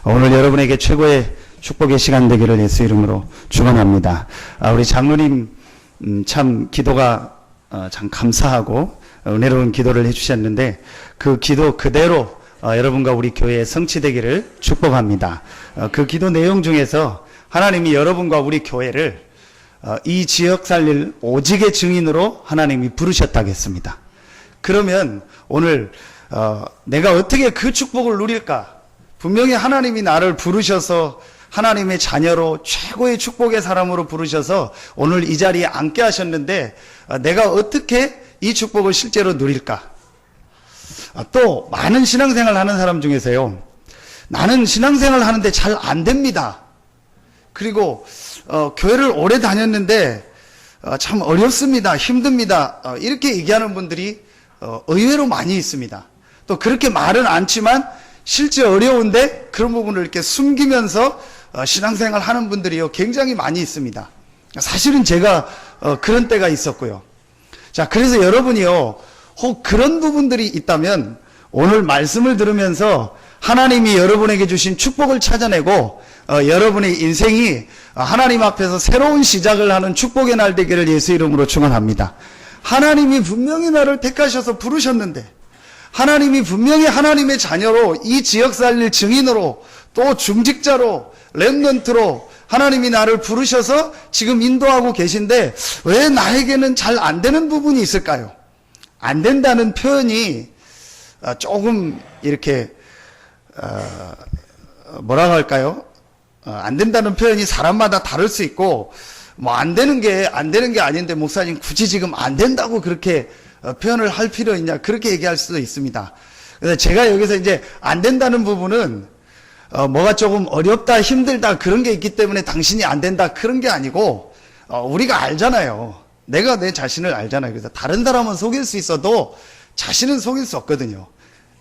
오늘 여러분에게 최고의 축복의 시간 되기를 예수 이름으로 축원합니다. 우리 장로님 참 기도가 참 감사하고 은혜로운 기도를 해주셨는데 그 기도 그대로 여러분과 우리 교회에 성취되기를 축복합니다. 그 기도 내용 중에서 하나님이 여러분과 우리 교회를 이 지역 살릴 오직의 증인으로 하나님이 부르셨다겠습니다. 그러면 오늘 내가 어떻게 그 축복을 누릴까? 분명히 하나님이 나를 부르셔서 하나님의 자녀로 최고의 축복의 사람으로 부르셔서 오늘 이 자리에 앉게 하셨는데 내가 어떻게 이 축복을 실제로 누릴까? 또 많은 신앙생활 하는 사람 중에서요, 나는 신앙생활 하는데 잘 안 됩니다. 그리고 교회를 오래 다녔는데 참 어렵습니다. 힘듭니다. 이렇게 얘기하는 분들이 의외로 많이 있습니다. 또 그렇게 말은 않지만 실제 어려운데 그런 부분을 이렇게 숨기면서 신앙생활 하는 분들이요 굉장히 많이 있습니다. 사실은 제가 그런 때가 있었고요. 자, 그래서 여러분이요 혹 그런 부분들이 있다면 오늘 말씀을 들으면서 하나님이 여러분에게 주신 축복을 찾아내고 여러분의 인생이 하나님 앞에서 새로운 시작을 하는 축복의 날 되기를 예수 이름으로 축원합니다. 하나님이 분명히 나를 택하셔서 부르셨는데, 하나님이 분명히 하나님의 자녀로 이 지역 살릴 증인으로 또 중직자로 렘넌트로 하나님이 나를 부르셔서 지금 인도하고 계신데 왜 나에게는 잘 안 되는 부분이 있을까요? 안 된다는 표현이 조금 이렇게 뭐라고 할까요? 안 된다는 표현이 사람마다 다를 수 있고, 뭐 안 되는 게 아닌데 목사님 굳이 지금 안 된다고 그렇게 표현을 할 필요 있냐, 그렇게 얘기할 수도 있습니다. 그래서 제가 여기서 이제 안 된다는 부분은 뭐가 조금 어렵다, 힘들다 그런 게 있기 때문에 당신이 안 된다 그런 게 아니고, 우리가 알잖아요. 내가 내 자신을 알잖아요. 그래서 다른 사람은 속일 수 있어도 자신은 속일 수 없거든요.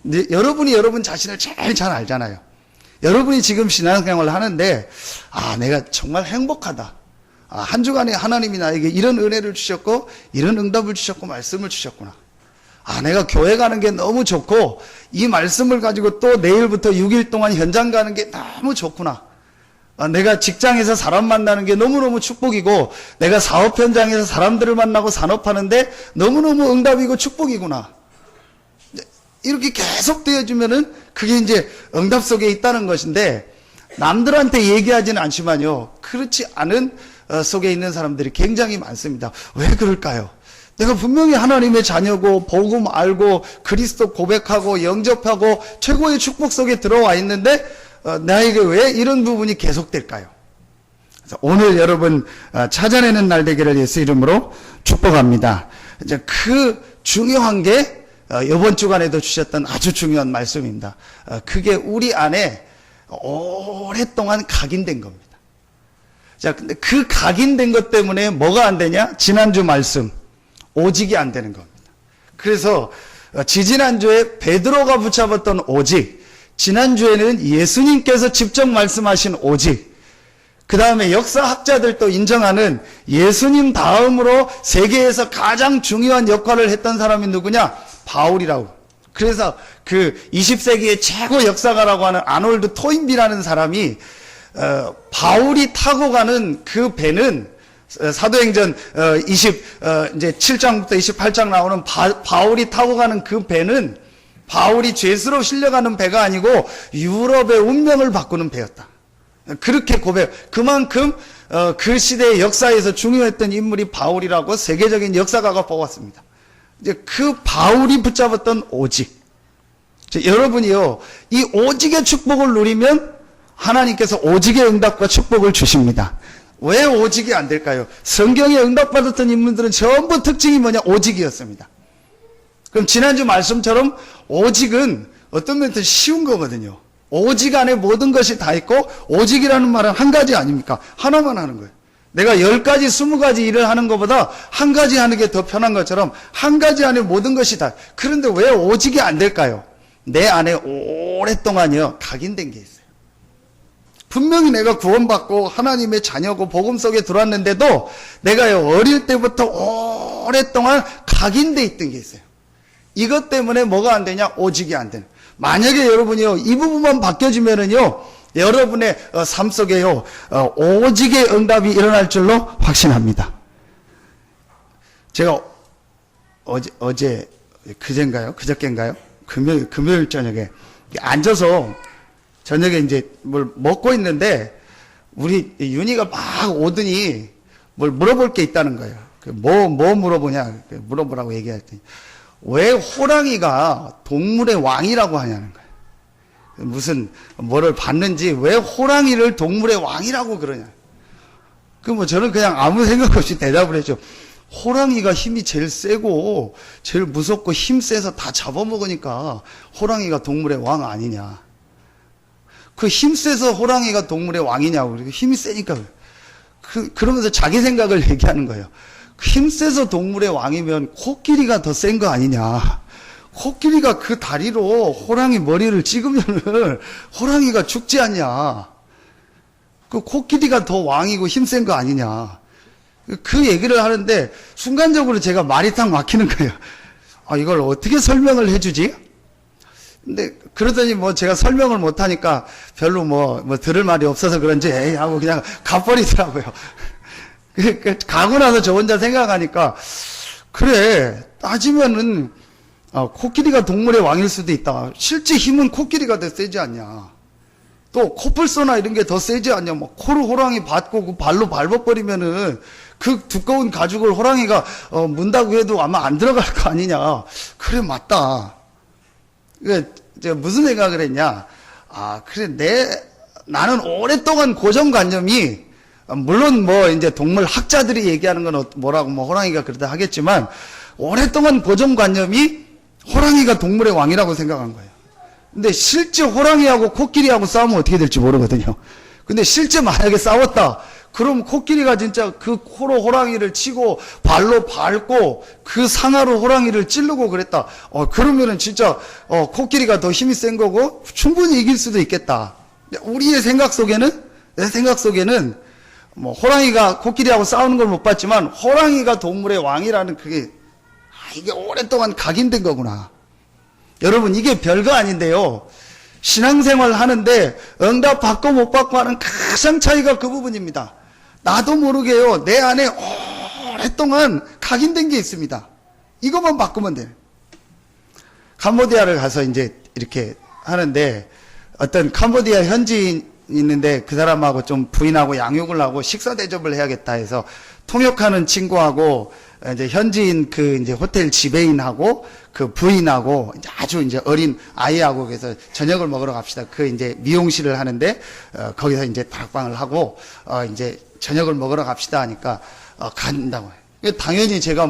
근데 여러분이 여러분 자신을 제일 잘 알잖아요. 여러분이 지금 신앙생활을 하는데 내가 정말 행복하다. 한 주간에 하나님이 나에게 이런 은혜를 주셨고 이런 응답을 주셨고 말씀을 주셨구나. 내가 교회 가는 게 너무 좋고 이 말씀을 가지고 또 내일부터 6일 동안 현장 가는 게 너무 좋구나. 내가 직장에서 사람 만나는 게 너무너무 축복이고 내가 사업 현장에서 사람들을 만나고 산업하는데 너무너무 응답이고 축복이구나. 이렇게 계속 되어주면은 그게 이제 응답 속에 있다는 것인데, 남들한테 얘기하지는 않지만요 그렇지 않은 속에 있는 사람들이 굉장히 많습니다. 왜 그럴까요? 내가 분명히 하나님의 자녀고 복음 알고 그리스도 고백하고 영접하고 최고의 축복 속에 들어와 있는데 나에게 왜 이런 부분이 계속될까요? 그래서 오늘 여러분 찾아내는 날 되기를 예수 이름으로 축복합니다. 이제 그 중요한 게 이번 주간에도 주셨던 아주 중요한 말씀입니다. 그게 우리 안에 오랫동안 각인된 겁니다. 자, 근데 그 각인된 것 때문에 뭐가 안 되냐? 지난주 말씀, 오직이 안 되는 겁니다. 그래서 지지난주에 베드로가 붙잡았던 오직, 지난주에는 예수님께서 직접 말씀하신 오직, 그 다음에 역사학자들도 인정하는 예수님 다음으로 세계에서 가장 중요한 역할을 했던 사람이 누구냐? 바울이라고. 그래서 그 20세기의 최고 역사가라고 하는 아놀드 토인비라는 사람이 바울이 타고 가는 그 배는 사도행전 이제 7장부터 28장 나오는 바울이 타고 가는 그 배는 바울이 죄수로 실려가는 배가 아니고 유럽의 운명을 바꾸는 배였다. 그렇게 그만큼 그 시대의 역사에서 중요했던 인물이 바울이라고 세계적인 역사가가 뽑았습니다. 이제 그 바울이 붙잡았던 오직. 여러분이요, 이 오직의 축복을 누리면 하나님께서 오직의 응답과 축복을 주십니다. 왜 오직이 안 될까요? 성경에 응답받았던 인물들은 전부 특징이 뭐냐? 오직이었습니다. 그럼 지난주 말씀처럼 오직은 어떤 면에서 쉬운 거거든요. 오직 안에 모든 것이 다 있고, 오직이라는 말은 한 가지 아닙니까? 하나만 하는 거예요. 내가 10가지, 20가지 일을 하는 것보다 한 가지 하는 게 더 편한 것처럼 한 가지 안에 모든 것이 다. 그런데 왜 오직이 안 될까요? 내 안에 오랫동안요 각인된 게 있어요. 분명히 내가 구원받고 하나님의 자녀고 복음 속에 들어왔는데도 내가 어릴 때부터 오랫동안 각인돼 있던 게 있어요. 이것 때문에 뭐가 안 되냐? 오직이 안 되는. 만약에 여러분이요 이 부분만 바뀌어지면은요 여러분의 삶 속에요, 오직의 응답이 일어날 줄로 확신합니다. 제가 어제 그젠가요? 그저께인가요? 금요일 저녁에 앉아서 저녁에 이제 뭘 먹고 있는데 우리 윤희가 막 오더니 뭘 물어볼 게 있다는 거예요. 뭐 물어보냐? 물어보라고 얘기할 때 왜 호랑이가 동물의 왕이라고 하냐는 거예요. 무슨 뭐를 봤는지 왜 호랑이를 동물의 왕이라고 그러냐. 저는 그냥 아무 생각 없이 대답을 했죠. 호랑이가 힘이 제일 세고 제일 무섭고 힘 세서 다 잡아먹으니까 호랑이가 동물의 왕 아니냐. 그 힘 세서 호랑이가 동물의 왕이냐고. 힘이 세니까. 그러면서 자기 생각을 얘기하는 거예요. 힘 세서 동물의 왕이면 코끼리가 더 센 거 아니냐. 코끼리가 그 다리로 호랑이 머리를 찍으면은 호랑이가 죽지 않냐. 그 코끼리가 더 왕이고 힘 센 거 아니냐. 그 얘기를 하는데 순간적으로 제가 말이 딱 막히는 거예요. 이걸 어떻게 설명을 해주지? 근데 그러더니 제가 설명을 못하니까 별로 들을 말이 없어서 그런지 에이 하고 그냥 가버리더라고요. 가고 나서 저 혼자 생각하니까 그래 따지면은 코끼리가 동물의 왕일 수도 있다. 실제 힘은 코끼리가 더 세지 않냐. 또 코뿔소나 이런 게 더 세지 않냐. 코를 호랑이 받고 그 발로 밟아버리면은 그 두꺼운 가죽을 호랑이가 문다고 해도 아마 안 들어갈 거 아니냐. 그래 맞다. 제가 무슨 생각을 했냐. 그래 나는 오랫동안 고정관념이 물론 이제 동물 학자들이 얘기하는 건 뭐라고 호랑이가 그러다 하겠지만 오랫동안 고정관념이 호랑이가 동물의 왕이라고 생각한 거예요. 근데 실제 호랑이하고 코끼리하고 싸우면 어떻게 될지 모르거든요. 근데 실제 만약에 싸웠다. 그럼 코끼리가 진짜 그 코로 호랑이를 치고 발로 밟고 그 상하로 호랑이를 찌르고 그랬다. 그러면은 진짜 코끼리가 더 힘이 센 거고 충분히 이길 수도 있겠다. 우리의 생각 속에는 내 생각 속에는 호랑이가 코끼리하고 싸우는 걸 못 봤지만 호랑이가 동물의 왕이라는 그게 이게 오랫동안 각인된 거구나. 여러분 이게 별거 아닌데요. 신앙생활 하는데 응답 받고 못 받고 하는 가장 차이가 그 부분입니다. 나도 모르게요. 내 안에 오랫동안 각인된 게 있습니다. 이것만 바꾸면 돼요. 캄보디아를 가서 이제 이렇게 하는데 어떤 캄보디아 현지인 있는데 그 사람하고 좀 부인하고 양육을 하고 식사 대접을 해야겠다 해서 통역하는 친구하고 이제 현지인 이제 호텔 지배인하고 그 부인하고 이제 아주 이제 어린 아이하고 그래서 저녁을 먹으러 갑시다. 이제 미용실을 하는데 거기서 이제 다락방을 하고 이제 저녁을 먹으러 갑시다 하니까 간다고 해요. 당연히 제가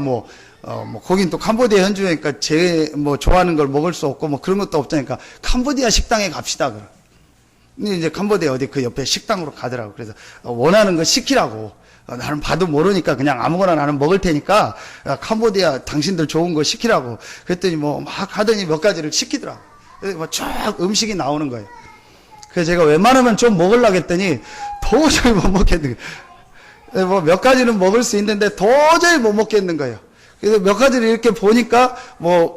거긴 또 캄보디아 현지니까 제 좋아하는 걸 먹을 수 없고 그런 것도 없다니까 캄보디아 식당에 갑시다. 근데 이제 캄보디아 어디 그 옆에 식당으로 가더라고. 그래서 원하는 거 시키라고. 나는 봐도 모르니까 그냥 아무거나 나는 먹을 테니까 캄보디아 당신들 좋은 거 시키라고. 그랬더니 막 하더니 몇 가지를 시키더라고. 그래서 쫙 음식이 나오는 거예요. 그래서 제가 웬만하면 좀 먹으려고 했더니 도저히 못 먹겠는 거예요. 몇 가지는 먹을 수 있는데 도저히 못 먹겠는 거예요. 그래서 몇 가지를 이렇게 보니까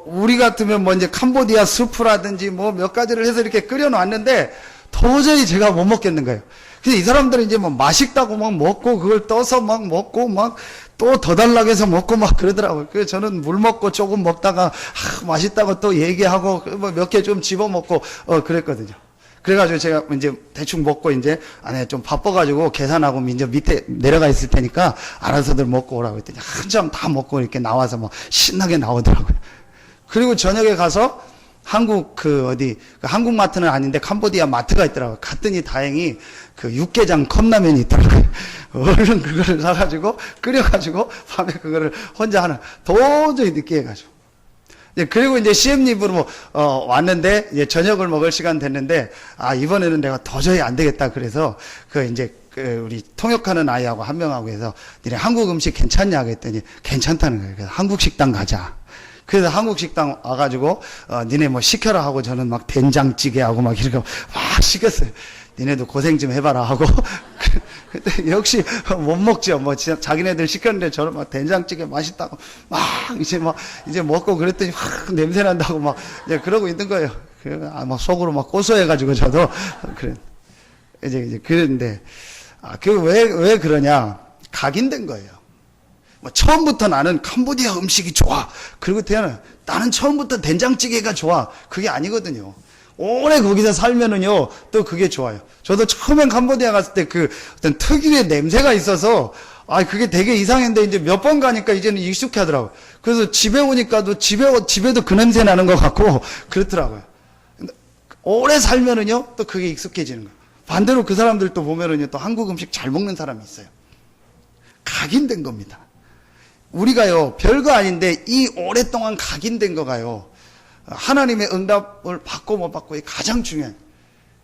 우리 같으면 이제 캄보디아 수프라든지 몇 가지를 해서 이렇게 끓여놨는데 도저히 제가 못 먹겠는 거예요. 그래서 이 사람들은 이제 맛있다고 먹고 그걸 떠서 먹고 또 더 달라고 해서 먹고 그러더라고요. 그래서 저는 물 먹고 조금 먹다가 맛있다고 또 얘기하고 몇 개 좀 집어 먹고 그랬거든요. 그래가지고 제가 이제 대충 먹고 이제 안에 좀 바빠가지고 계산하고 이제 밑에 내려가 있을 테니까 알아서들 먹고 오라고 했더니 한참 다 먹고 이렇게 나와서 신나게 나오더라고요. 그리고 저녁에 가서 한국 한국 마트는 아닌데 캄보디아 마트가 있더라고요. 갔더니 다행히 육개장 컵라면이 있더라고요. 얼른 그거를 사가지고 끓여가지고 밤에 그거를 혼자 하나 도저히 늦게 해가지고. 그리고 이제 CM립으로 왔는데 이제 저녁을 먹을 시간 됐는데 이번에는 내가 도저히 안 되겠다 그래서 우리 통역하는 아이하고 한 명하고 해서 니네 한국 음식 괜찮냐 그랬더니 괜찮다는 거예요. 그래서 한국 식당 가자. 그래서 한국 식당 와가지고 니네 시켜라 하고 저는 된장찌개하고 이렇게 시켰어요. 니네도 고생 좀 해봐라 하고 그때 역시 못 먹죠. 진짜 자기네들 시켰는데 저는 된장찌개 맛있다고 이제 먹고 그랬더니 확 냄새 난다고 이제 그러고 있는 거예요. 속으로 고소해가지고 저도 그래. 이제 그런데, 왜 그러냐. 각인된 거예요. 뭐 처음부터 나는 캄보디아 음식이 좋아. 그리고 나는 처음부터 된장찌개가 좋아. 그게 아니거든요. 오래 거기서 살면은요, 또 그게 좋아요. 저도 처음엔 캄보디아 갔을 때 어떤 특유의 냄새가 있어서, 그게 되게 이상했는데, 이제 몇 번 가니까 이제는 익숙해 하더라고요. 그래서 집에 오니까도 집에도 그 냄새 나는 것 같고, 그렇더라고요. 오래 살면은요, 또 그게 익숙해지는 거예요. 반대로 그 사람들 또 보면은요, 또 한국 음식 잘 먹는 사람이 있어요. 각인된 겁니다. 우리가요, 별거 아닌데, 이 오랫동안 각인된 거가요, 하나님의 응답을 받고 못 받고의 가장 중요한.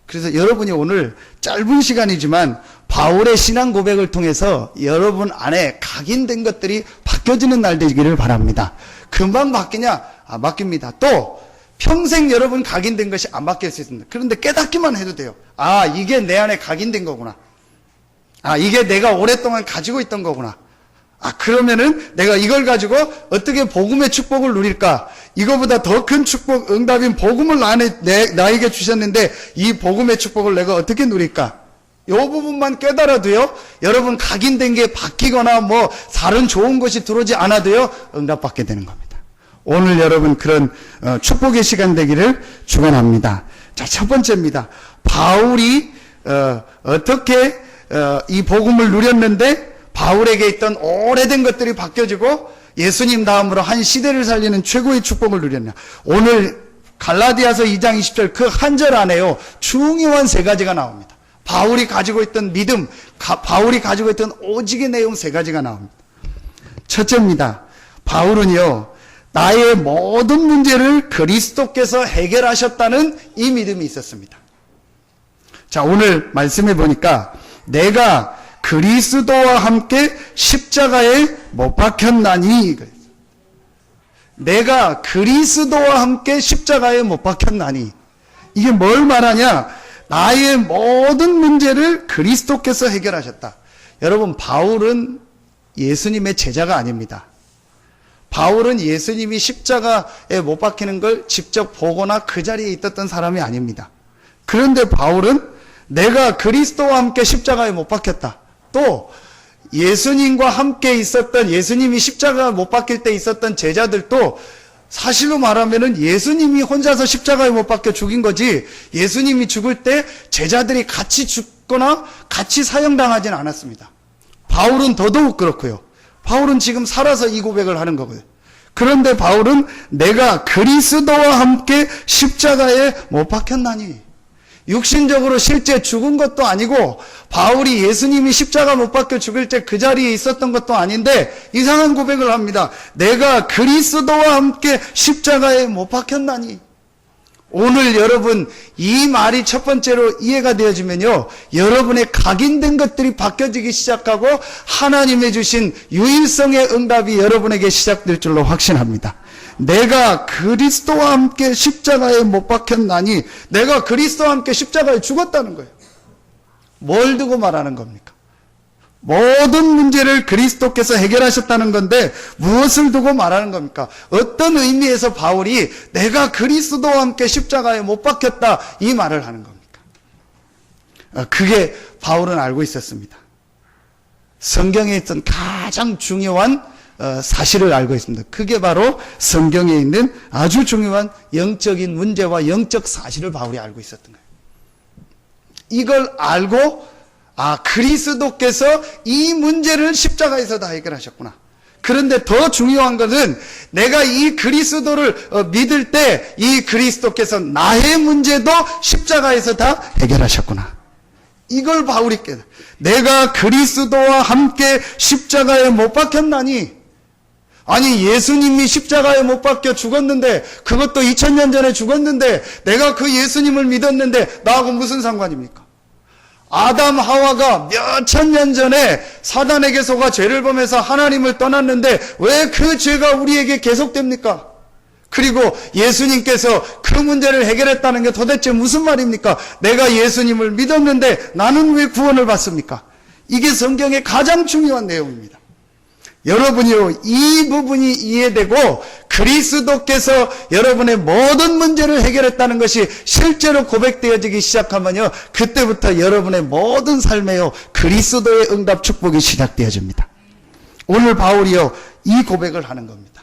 그래서 여러분이 오늘 짧은 시간이지만 바울의 신앙 고백을 통해서 여러분 안에 각인된 것들이 바뀌어지는 날 되기를 바랍니다. 금방 바뀌냐? 안 바뀝니다. 또 평생 여러분 각인된 것이 안 바뀔 수 있습니다. 그런데 깨닫기만 해도 돼요. 이게 내 안에 각인된 거구나. 이게 내가 오랫동안 가지고 있던 거구나. 그러면은 내가 이걸 가지고 어떻게 복음의 축복을 누릴까? 이거보다 더 큰 축복, 응답인 복음을 나에게 주셨는데 이 복음의 축복을 내가 어떻게 누릴까? 이 부분만 깨달아도요, 여러분 각인된 게 바뀌거나 다른 좋은 것이 들어오지 않아도요, 응답받게 되는 겁니다. 오늘 여러분 그런 축복의 시간 되기를 축원합니다. 자, 첫 번째입니다. 바울이 어떻게 이 복음을 누렸는데 바울에게 있던 오래된 것들이 바뀌어지고 예수님 다음으로 한 시대를 살리는 최고의 축복을 누렸냐. 오늘 갈라디아서 2장 20절 그 한 절 안에요, 중요한 세 가지가 나옵니다. 바울이 가지고 있던 믿음, 바울이 가지고 있던 오직의 내용 세 가지가 나옵니다. 첫째입니다. 바울은요, 나의 모든 문제를 그리스도께서 해결하셨다는 이 믿음이 있었습니다. 자, 오늘 말씀해 보니까 내가 그리스도와 함께 십자가에 못 박혔나니, 내가 그리스도와 함께 십자가에 못 박혔나니, 이게 뭘 말하냐? 나의 모든 문제를 그리스도께서 해결하셨다. 여러분, 바울은 예수님의 제자가 아닙니다. 바울은 예수님이 십자가에 못 박히는 걸 직접 보거나 그 자리에 있었던 사람이 아닙니다. 그런데 바울은 내가 그리스도와 함께 십자가에 못 박혔다. 또 예수님과 함께 있었던, 예수님이 십자가 못 박힐 때 있었던 제자들도 사실로 말하면은 예수님이 혼자서 십자가에 못 박혀 죽인 거지, 예수님이 죽을 때 제자들이 같이 죽거나 같이 사형당하지는 않았습니다. 바울은 더더욱 그렇고요. 바울은 지금 살아서 이 고백을 하는 거고요. 그런데 바울은 내가 그리스도와 함께 십자가에 못 박혔나니, 육신적으로 실제 죽은 것도 아니고 바울이 예수님이 십자가 못 박혀 죽을 때 그 자리에 있었던 것도 아닌데 이상한 고백을 합니다. 내가 그리스도와 함께 십자가에 못 박혔나니. 오늘 여러분 이 말이 첫 번째로 이해가 되어지면요, 여러분의 각인된 것들이 바뀌어지기 시작하고 하나님의 주신 유일성의 응답이 여러분에게 시작될 줄로 확신합니다. 내가 그리스도와 함께 십자가에 못 박혔나니, 내가 그리스도와 함께 십자가에 죽었다는 거예요. 뭘 두고 말하는 겁니까? 모든 문제를 그리스도께서 해결하셨다는 건데 무엇을 두고 말하는 겁니까? 어떤 의미에서 바울이 내가 그리스도와 함께 십자가에 못 박혔다 이 말을 하는 겁니까? 그게 바울은 알고 있었습니다. 성경에 있던 가장 중요한 사실을 알고 있습니다. 그게 바로 성경에 있는 아주 중요한 영적인 문제와 영적 사실을 바울이 알고 있었던 거예요. 이걸 알고 그리스도께서 이 문제를 십자가에서 다 해결하셨구나. 그런데 더 중요한 것은 내가 이 그리스도를 믿을 때 이 그리스도께서 나의 문제도 십자가에서 다 해결하셨구나. 이걸 바울이 깨달아. 내가 그리스도와 함께 십자가에 못 박혔나니, 아니 예수님이 십자가에 못 박혀 죽었는데, 그것도 2000년 전에 죽었는데 내가 그 예수님을 믿었는데 나하고 무슨 상관입니까? 아담 하와가 몇천 년 전에 사단에게 속아 죄를 범해서 하나님을 떠났는데 왜 그 죄가 우리에게 계속됩니까? 그리고 예수님께서 그 문제를 해결했다는 게 도대체 무슨 말입니까? 내가 예수님을 믿었는데 나는 왜 구원을 받습니까? 이게 성경의 가장 중요한 내용입니다. 여러분이요, 이 부분이 이해되고 그리스도께서 여러분의 모든 문제를 해결했다는 것이 실제로 고백되어지기 시작하면요, 그때부터 여러분의 모든 삶에요, 그리스도의 응답 축복이 시작되어집니다. 오늘 바울이요, 이 고백을 하는 겁니다.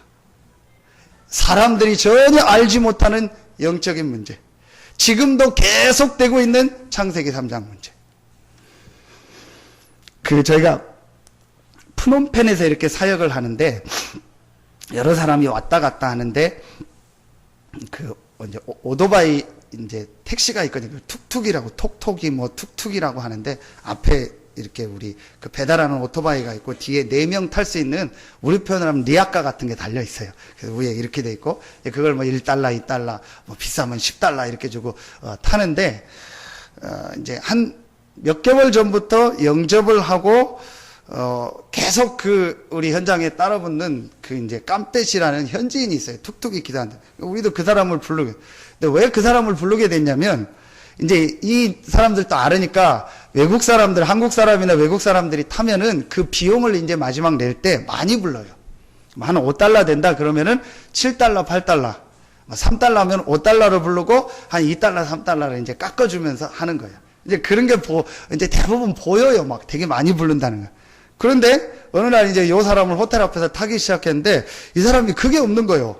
사람들이 전혀 알지 못하는 영적인 문제, 지금도 계속되고 있는 창세기 3장 문제. 저희가 프놈펜에서 이렇게 사역을 하는데, 여러 사람이 왔다 갔다 하는데, 이제 오토바이, 이제 택시가 있거든요. 툭툭이라고, 톡톡이 뭐 툭툭이라고 하는데, 앞에 이렇게 우리 배달하는 오토바이가 있고, 뒤에 4명 탈 수 있는, 우리 표현을 하면 리아카 같은 게 달려 있어요. 그래서 위에 이렇게 돼 있고, 그걸 뭐 1달러, 2달러, 뭐 비싸면 10달러 이렇게 주고, 타는데, 이제 한 몇 개월 전부터 영접을 하고, 계속 우리 현장에 따라붙는 이제 깜떼시라는 현지인이 있어요. 툭툭이 기사한테. 우리도 그 사람을 부르게. 근데 왜 그 사람을 부르게 됐냐면, 이제 이 사람들도 알으니까 외국 사람들, 한국 사람이나 외국 사람들이 타면은 그 비용을 이제 마지막 낼 때 많이 불러요. 한 5달러 된다 그러면은 7달러, 8달러. 3달러면 5달러를 부르고 한 2달러, 3달러를 이제 깎아주면서 하는 거예요. 이제 그런 게 이제 대부분 보여요. 막 되게 많이 부른다는 거예요. 그런데 어느 날 이제 요 사람을 호텔 앞에서 타기 시작했는데 이 사람이 그게 없는 거예요.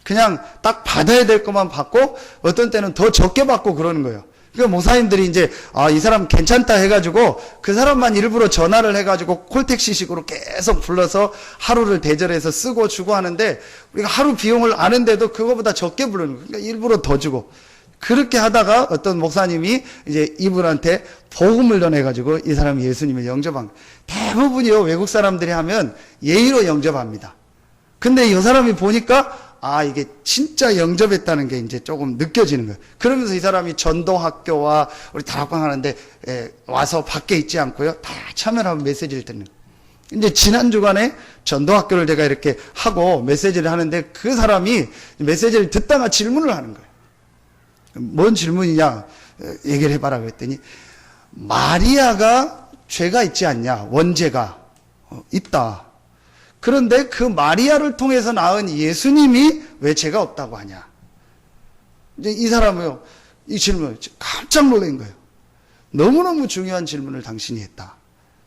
그냥 딱 받아야 될 것만 받고 어떤 때는 더 적게 받고 그러는 거예요. 그러니까 목사님들이 이제 이 사람 괜찮다 해가지고 그 사람만 일부러 전화를 해가지고 콜택시식으로 계속 불러서 하루를 대절해서 쓰고 주고 하는데 우리가 하루 비용을 아는데도 그거보다 적게 부르는 거예요. 그러니까 일부러 더 주고. 그렇게 하다가 어떤 목사님이 이제 이분한테 복음을 전해가지고 이 사람이 예수님을 영접한 거예요. 대부분이요, 외국 사람들이 하면 예의로 영접합니다. 근데 이 사람이 보니까 이게 진짜 영접했다는 게 이제 조금 느껴지는 거예요. 그러면서 이 사람이 전도학교와 우리 다락방 하는데 와서 밖에 있지 않고요, 다 참여를 하고 메시지를 듣는 거예요. 이제 지난 주간에 전도학교를 제가 이렇게 하고 메시지를 하는데 그 사람이 메시지를 듣다가 질문을 하는 거예요. 뭔 질문이냐 얘기를 해봐라 그랬더니 마리아가 죄가 있지 않냐, 원죄가 있다. 그런데 그 마리아를 통해서 낳은 예수님이 왜 죄가 없다고 하냐. 이제 이 사람은요, 이 질문 깜짝 놀란 거예요. 너무너무 중요한 질문을 당신이 했다.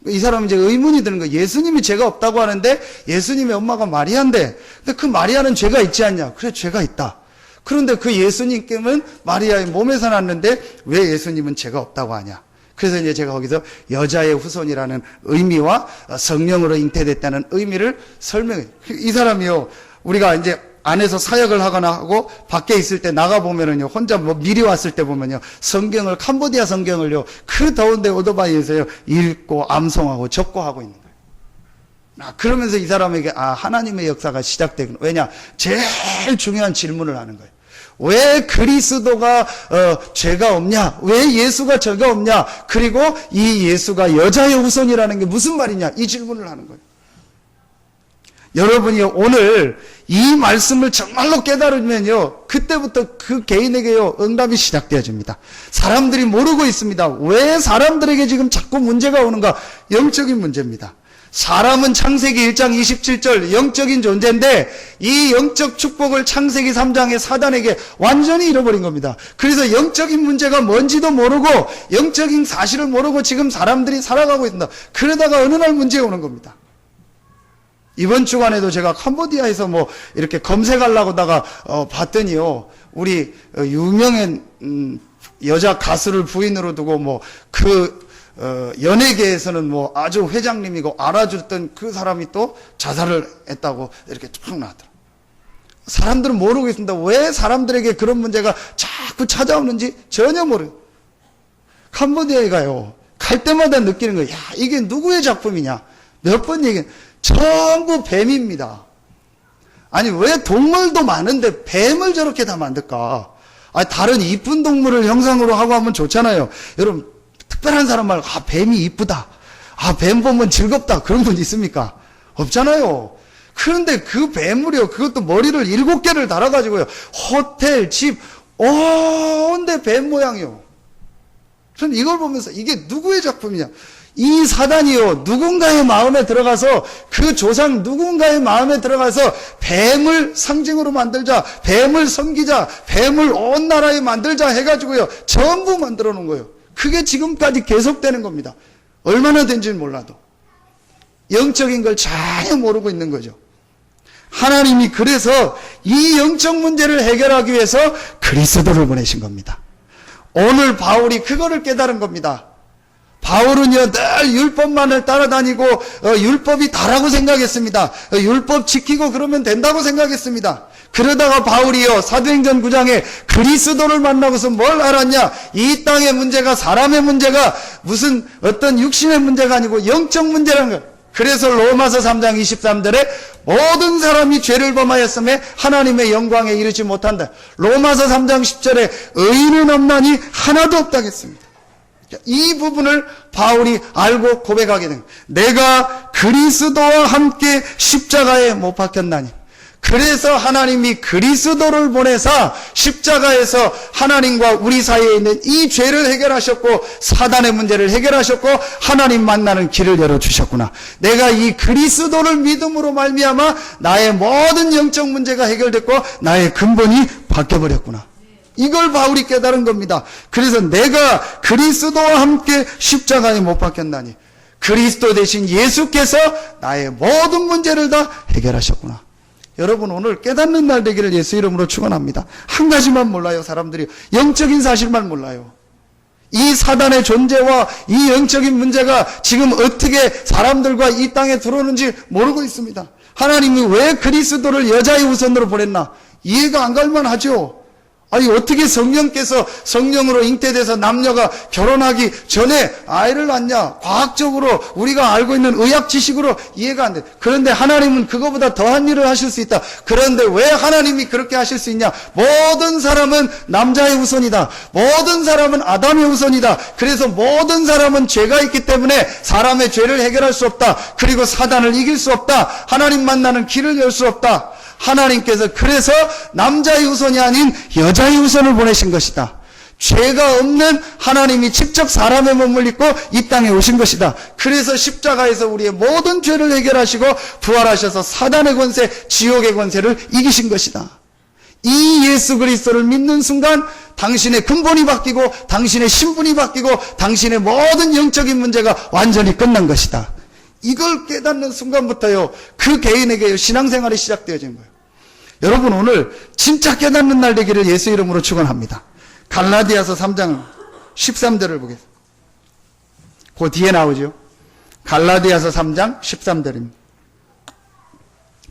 이 사람은 이제 의문이 드는 거예요. 예수님이 죄가 없다고 하는데 예수님의 엄마가 마리아인데, 근데 그 마리아는 죄가 있지 않냐. 그래, 죄가 있다. 그런데 그 예수님께는 마리아의 몸에서 났는데 왜 예수님은 죄가 없다고 하냐. 그래서 이제 제가 거기서 여자의 후손이라는 의미와 성령으로 잉태됐다는 의미를 설명해요. 이 사람이요, 우리가 이제 안에서 사역을 하거나 하고 밖에 있을 때 나가보면은요, 혼자 미리 왔을 때 보면요, 성경을, 캄보디아 성경을요, 그 더운데 오토바이에서요, 읽고 암송하고 적고하고 있는 거예요. 그러면서 이 사람에게 하나님의 역사가 시작되는, 왜냐, 제일 중요한 질문을 하는 거예요. 왜 그리스도가 죄가 없냐? 왜 예수가 죄가 없냐? 그리고 이 예수가 여자의 후손이라는 게 무슨 말이냐? 이 질문을 하는 거예요. 여러분이 오늘 이 말씀을 정말로 깨달으면요, 그때부터 그 개인에게요, 응답이 시작되어집니다. 사람들이 모르고 있습니다. 왜 사람들에게 지금 자꾸 문제가 오는가? 영적인 문제입니다. 사람은 창세기 1장 27절 영적인 존재인데 이 영적 축복을 창세기 3장의 사단에게 완전히 잃어버린 겁니다. 그래서 영적인 문제가 뭔지도 모르고 영적인 사실을 모르고 지금 사람들이 살아가고 있습니다. 그러다가 어느 날 문제가 오는 겁니다. 이번 주간에도 제가 캄보디아에서 이렇게 검색하려고다가 봤더니요, 우리 유명한 여자 가수를 부인으로 두고 연예계에서는 아주 회장님이고 알아줬던 그 사람이 또 자살을 했다고 이렇게 쭉 나왔더라고요. 사람들은 모르고 있습니다. 왜 사람들에게 그런 문제가 자꾸 찾아오는지 전혀 모르고. 캄보디아에 가요. 갈 때마다 느끼는 거예요. 야, 이게 누구의 작품이냐. 몇 번 얘기해. 전부 뱀입니다. 아니, 왜 동물도 많은데 뱀을 저렇게 다 만들까? 다른 이쁜 동물을 형상으로 하고 하면 좋잖아요. 여러분, 특별한 사람 말고, 뱀이 이쁘다. 뱀 보면 즐겁다. 그런 분 있습니까? 없잖아요. 그런데 그 뱀을요, 그것도 머리를 7개를 달아가지고요, 호텔, 집, 온데 뱀 모양이요. 저는 이걸 보면서 이게 누구의 작품이냐? 이 사단이요, 누군가의 마음에 들어가서, 그 조상 누군가의 마음에 들어가서 뱀을 상징으로 만들자, 뱀을 섬기자, 뱀을 온 나라에 만들자 해가지고요, 전부 만들어 놓은 거예요. 그게 지금까지 계속되는 겁니다. 얼마나 된지는 몰라도. 영적인 걸 전혀 모르고 있는 거죠. 하나님이 그래서 이 영적 문제를 해결하기 위해서 그리스도를 보내신 겁니다. 오늘 바울이 그거를 깨달은 겁니다. 바울은요, 늘 율법만을 따라다니고 율법이 다라고 생각했습니다. 율법 지키고 그러면 된다고 생각했습니다. 그러다가 바울이요, 사도행전 9장에 그리스도를 만나고서 뭘 알았냐? 이 땅의 문제가, 사람의 문제가 무슨 어떤 육신의 문제가 아니고 영적 문제라는 거예요. 그래서 로마서 3장 23절에 모든 사람이 죄를 범하였음에 하나님의 영광에 이르지 못한다. 로마서 3장 10절에 의인은 없나니 하나도 없다겠습니다. 이 부분을 바울이 알고 고백하게 된 거예요. 내가 그리스도와 함께 십자가에 못 박혔나니. 그래서 하나님이 그리스도를 보내사 십자가에서 하나님과 우리 사이에 있는 이 죄를 해결하셨고 사단의 문제를 해결하셨고 하나님 만나는 길을 열어주셨구나. 내가 이 그리스도를 믿음으로 말미암아 나의 모든 영적 문제가 해결됐고 나의 근본이 바뀌어버렸구나. 이걸 바울이 깨달은 겁니다. 그래서 내가 그리스도와 함께 십자가에 못 박혔나니 그리스도 대신 예수께서 나의 모든 문제를 다 해결하셨구나. 여러분, 오늘 깨닫는 날 되기를 예수 이름으로 축원합니다. 한 가지만 몰라요, 사람들이. 영적인 사실만 몰라요. 이 사단의 존재와 이 영적인 문제가 지금 어떻게 사람들과 이 땅에 들어오는지 모르고 있습니다. 하나님이 왜 그리스도를 여자의 우선으로 보냈나? 이해가 안 갈만 하죠. 아니, 어떻게 성령께서 성령으로 잉태돼서 남녀가 결혼하기 전에 아이를 낳냐? 과학적으로 우리가 알고 있는 의학 지식으로 이해가 안 돼. 그런데 하나님은 그거보다 더한 일을 하실 수 있다. 그런데 왜 하나님이 그렇게 하실 수 있냐? 모든 사람은 남자의 우선이다. 모든 사람은 아담의 우선이다. 그래서 모든 사람은 죄가 있기 때문에 사람의 죄를 해결할 수 없다. 그리고 사단을 이길 수 없다. 하나님 만나는 길을 열 수 없다. 하나님께서 그래서 남자의 우선이 아닌 여자의 우선을 보내신 것이다. 죄가 없는 하나님이 직접 사람의 몸을 입고 이 땅에 오신 것이다. 그래서 십자가에서 우리의 모든 죄를 해결하시고 부활하셔서 사단의 권세, 지옥의 권세를 이기신 것이다. 이 예수 그리스도를 믿는 순간 당신의 근본이 바뀌고 당신의 신분이 바뀌고 당신의 모든 영적인 문제가 완전히 끝난 것이다. 이걸 깨닫는 순간부터요, 그 개인에게 신앙생활이 시작되어진 거예요. 여러분, 오늘 진짜 깨닫는 날 되기를 예수 이름으로 축원합니다. 갈라디아서 3장 13절을 보겠습니다. 그 뒤에 나오죠. 갈라디아서 3장 13절입니다.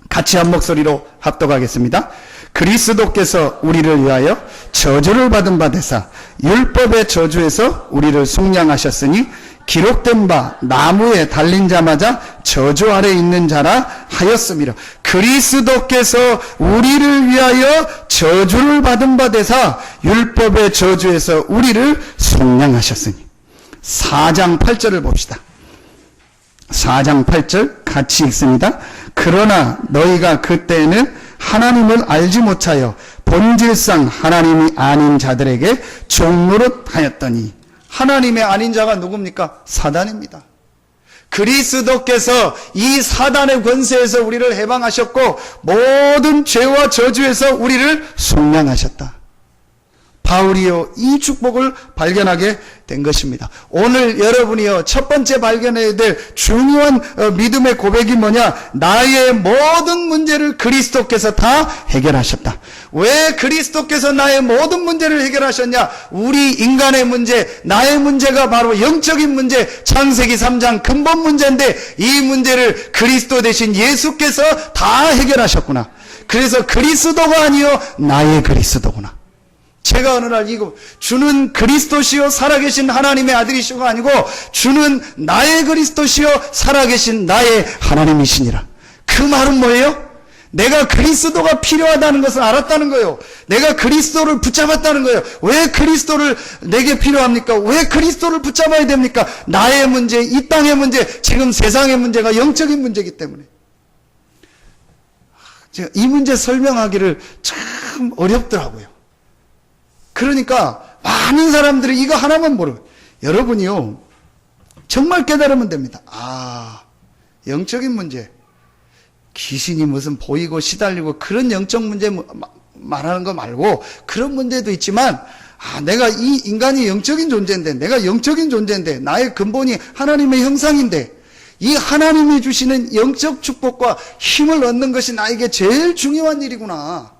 같이 한 목소리로 합독하겠습니다. 그리스도께서 우리를 위하여 저주를 받은 바 되사 율법의 저주에서 우리를 속량하셨으니 기록된 바 나무에 달린 자마자 저주 아래 있는 자라 하였음이라. 그리스도께서 우리를 위하여 저주를 받은 바 되사 율법의 저주에서 우리를 속량하셨으니. 4장 8절을 봅시다. 4장 8절 같이 읽습니다. 그러나 너희가 그때에는 하나님을 알지 못하여 본질상 하나님이 아닌 자들에게 종노릇하였더니. 하나님의 아닌 자가 누굽니까? 사단입니다. 그리스도께서 이 사단의 권세에서 우리를 해방하셨고 모든 죄와 저주에서 우리를 속량하셨다. 바울이요, 이 축복을 발견하게 된 것입니다. 오늘 여러분이요, 첫 번째 발견해야 될 중요한 믿음의 고백이 뭐냐? 나의 모든 문제를 그리스도께서 다 해결하셨다. 왜 그리스도께서 나의 모든 문제를 해결하셨냐? 우리 인간의 문제, 나의 문제가 바로 영적인 문제, 창세기 3장 근본 문제인데 이 문제를 그리스도 대신 예수께서 다 해결하셨구나. 그래서 그리스도가 아니요, 나의 그리스도구나. 제가 어느 날 이거 주는 그리스도시요 살아계신 하나님의 아들이시가 아니고 주는 나의 그리스도시요 살아계신 나의 하나님이시니라. 그 말은 뭐예요? 내가 그리스도가 필요하다는 것을 알았다는 거예요. 내가 그리스도를 붙잡았다는 거예요. 왜 그리스도를 내게 필요합니까? 왜 그리스도를 붙잡아야 됩니까? 나의 문제, 이 땅의 문제, 지금 세상의 문제가 영적인 문제이기 때문에. 제가 이 문제 설명하기를 참 어렵더라고요. 그러니까 많은 사람들이 이거 하나만 모르고 여러분이요, 정말 깨달으면 됩니다. 아, 영적인 문제. 귀신이 무슨 보이고 시달리고 그런 영적 문제 말하는 거 말고 그런 문제도 있지만, 아, 내가 이 인간이 영적인 존재인데, 내가 영적인 존재인데, 나의 근본이 하나님의 형상인데, 이 하나님이 주시는 영적 축복과 힘을 얻는 것이 나에게 제일 중요한 일이구나.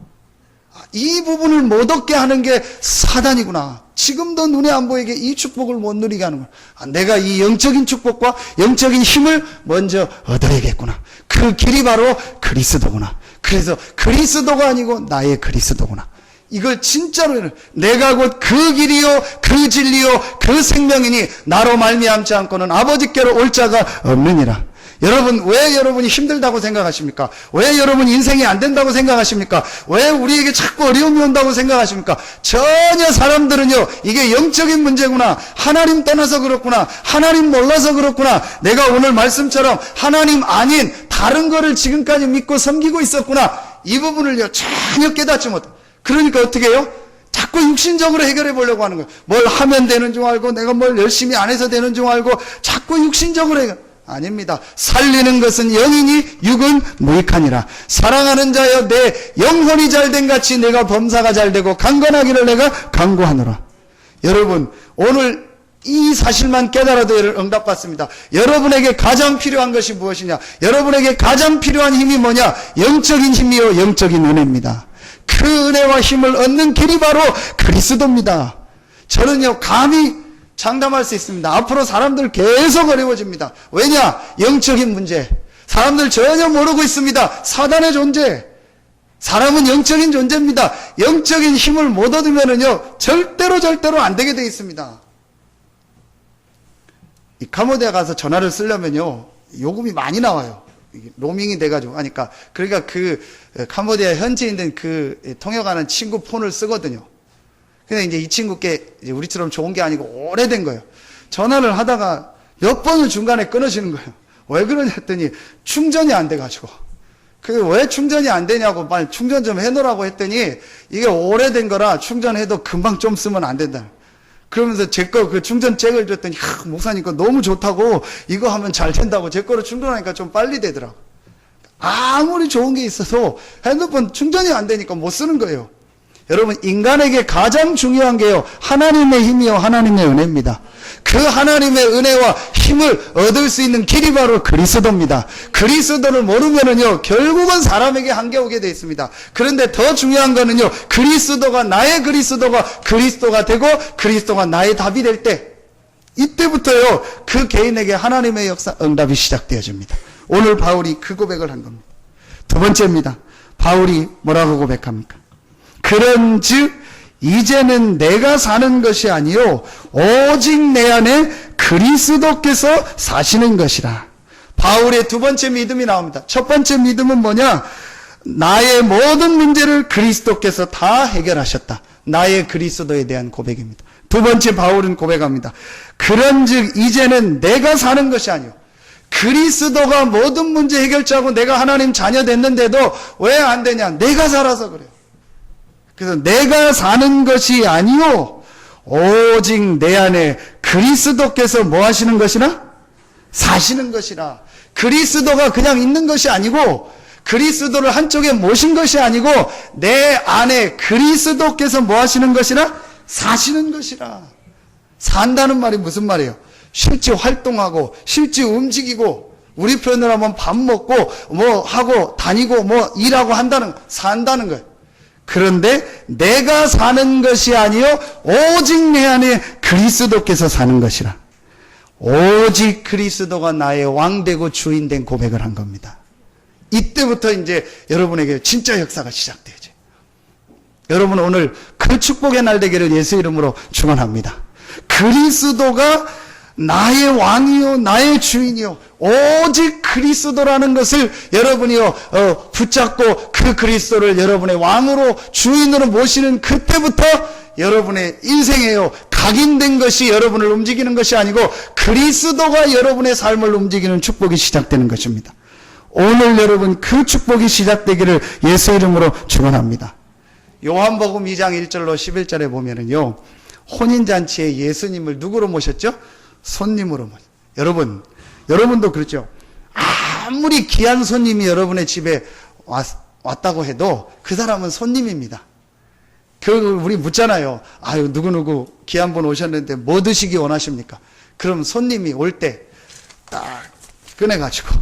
이 부분을 못 얻게 하는 게 사단이구나. 지금도 눈에 안 보이게 이 축복을 못 누리게 하는 거야. 내가 이 영적인 축복과 영적인 힘을 먼저 얻어야겠구나. 그 길이 바로 그리스도구나. 그래서 그리스도가 아니고 나의 그리스도구나. 이걸 진짜로, 내가 곧 그 길이요 그 진리요 그 생명이니 나로 말미암지 않고는 아버지께로 올 자가 없느니라. 여러분, 왜 여러분이 힘들다고 생각하십니까? 왜 여러분 인생이 안 된다고 생각하십니까? 왜 우리에게 자꾸 어려움이 온다고 생각하십니까? 전혀 사람들은요, 이게 영적인 문제구나, 하나님 떠나서 그렇구나, 하나님 몰라서 그렇구나, 내가 오늘 말씀처럼 하나님 아닌 다른 거를 지금까지 믿고 섬기고 있었구나, 이 부분을요 전혀 깨닫지 못해. 그러니까 어떻게 해요? 자꾸 육신적으로 해결해 보려고 하는 거예요. 뭘 하면 되는 줄 알고, 내가 뭘 열심히 안 해서 되는 줄 알고 자꾸 육신적으로 해결. 아닙니다. 살리는 것은 영이니 육은 무익하니라. 사랑하는 자여, 내 영혼이 잘된 같이 내가 범사가 잘되고 강건하기를 내가 강구하노라. 여러분, 오늘 이 사실만 깨달아도 응답받습니다. 여러분에게 가장 필요한 것이 무엇이냐? 여러분에게 가장 필요한 힘이 뭐냐? 영적인 힘이요 영적인 은혜입니다. 그 은혜와 힘을 얻는 길이 바로 그리스도입니다. 저는요, 감히 장담할 수 있습니다. 앞으로 사람들 계속 어려워집니다. 왜냐? 영적인 문제. 사람들 전혀 모르고 있습니다. 사단의 존재. 사람은 영적인 존재입니다. 영적인 힘을 못 얻으면은요, 절대로 안 되게 되어 있습니다. 이 캄보디아 가서 전화를 쓰려면요, 요금이 많이 나와요. 로밍이 돼가지고 하니까. 그러니까 그 캄보디아 현지인들 그 통역하는 친구 폰을 쓰거든요. 근데 이제 이 친구께 이제 우리처럼 좋은 게 아니고 오래된 거예요. 전화를 하다가 몇 번을 중간에 끊어지는 거예요. 왜 그러냐 했더니 충전이 안 돼가지고. 그게 왜 충전이 안 되냐고 빨리 충전 좀 해놓으라고 했더니 이게 오래된 거라 충전해도 금방 좀 쓰면 안 된다. 그러면서 제 거 그 충전 잭을 줬더니 목사님 거 너무 좋다고 이거 하면 잘 된다고 제 거로 충전하니까 좀 빨리 되더라고. 아무리 좋은 게 있어도 핸드폰 충전이 안 되니까 못 쓰는 거예요. 여러분, 인간에게 가장 중요한 게요, 하나님의 힘이요 하나님의 은혜입니다. 그 하나님의 은혜와 힘을 얻을 수 있는 길이 바로 그리스도입니다. 그리스도를 모르면은요, 결국은 사람에게 한계오게 되어 있습니다. 그런데 더 중요한 거는요, 그리스도가 나의 그리스도가 되고 그리스도가 나의 답이 될 때, 이때부터요, 그 개인에게 하나님의 역사 응답이 시작되어집니다. 오늘 바울이 그 고백을 한 겁니다. 두 번째입니다. 바울이 뭐라고 고백합니까? 그런즉 이제는 내가 사는 것이 아니요 오직 내 안에 그리스도께서 사시는 것이라. 바울의 두 번째 믿음이 나옵니다. 첫 번째 믿음은 뭐냐? 나의 모든 문제를 그리스도께서 다 해결하셨다. 나의 그리스도에 대한 고백입니다. 두 번째 바울은 고백합니다. 그런즉 이제는 내가 사는 것이 아니요, 그리스도가 모든 문제 해결자고 내가 하나님 자녀 됐는데도 왜 안 되냐? 내가 살아서 그래요. 그래서 내가 사는 것이 아니요 오직 내 안에 그리스도께서 뭐 하시는 것이라? 사시는 것이라. 그리스도가 그냥 있는 것이 아니고, 그리스도를 한쪽에 모신 것이 아니고, 내 안에 그리스도께서 뭐 하시는 것이라? 사시는 것이라. 산다는 말이 무슨 말이에요? 실제 활동하고 실제 움직이고, 우리 표현으로 하면 밥 먹고 뭐 하고 다니고 뭐 일하고 한다는, 산다는 거예요. 그런데 내가 사는 것이 아니요 오직 내 안에 그리스도께서 사는 것이라. 오직 그리스도가 나의 왕되고 주인된 고백을 한 겁니다. 이때부터 이제 여러분에게 진짜 역사가 시작되죠. 여러분, 오늘 그 축복의 날 되기를 예수 이름으로 축원합니다. 그리스도가 나의 왕이요 나의 주인이요 오직 그리스도라는 것을 여러분이요 붙잡고 그 그리스도를 여러분의 왕으로 주인으로 모시는 그때부터 여러분의 인생에요 각인된 것이 여러분을 움직이는 것이 아니고 그리스도가 여러분의 삶을 움직이는 축복이 시작되는 것입니다. 오늘 여러분 그 축복이 시작되기를 예수 이름으로 축원합니다. 요한복음 2장 1절로 11절에 보면은요, 혼인잔치에 예수님을 누구로 모셨죠? 손님으로 모셨죠. 여러분도 그렇죠. 아무리 귀한 손님이 여러분의 집에 왔다고 해도 그 사람은 손님입니다. 우리 묻잖아요. 아유, 누구누구 귀한 분 오셨는데 뭐 드시기 원하십니까? 그럼 손님이 올 때 딱 꺼내가지고,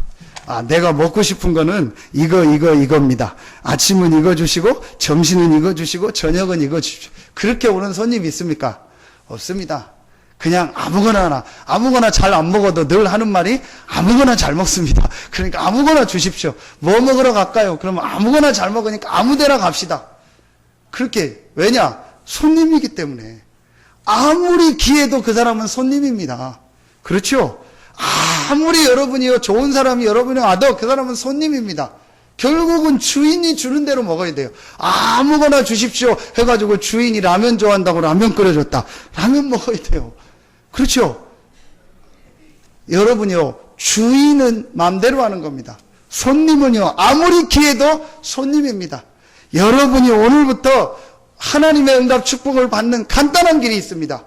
내가 먹고 싶은 거는 이겁니다. 아침은 이거 주시고, 점심은 이거 주시고, 저녁은 이거 주십시오. 그렇게 오는 손님이 있습니까? 없습니다. 그냥 아무거나 잘 안 먹어도 늘 하는 말이 아무거나 잘 먹습니다. 그러니까 아무거나 주십시오. 뭐 먹으러 갈까요? 그러면 아무거나 잘 먹으니까 아무 데나 갑시다. 그렇게, 왜냐? 손님이기 때문에. 아무리 귀해도 그 사람은 손님입니다. 그렇죠? 아무리 여러분이요, 좋은 사람이 여러분이 와도 그 사람은 손님입니다. 결국은 주인이 주는 대로 먹어야 돼요. 아무거나 주십시오 해가지고 주인이 라면 좋아한다고 라면 끓여줬다. 라면 먹어야 돼요. 그렇죠? 여러분이요, 주인은 마음대로 하는 겁니다. 손님은요, 아무리 귀해도 손님입니다. 여러분이 오늘부터 하나님의 응답 축복을 받는 간단한 길이 있습니다.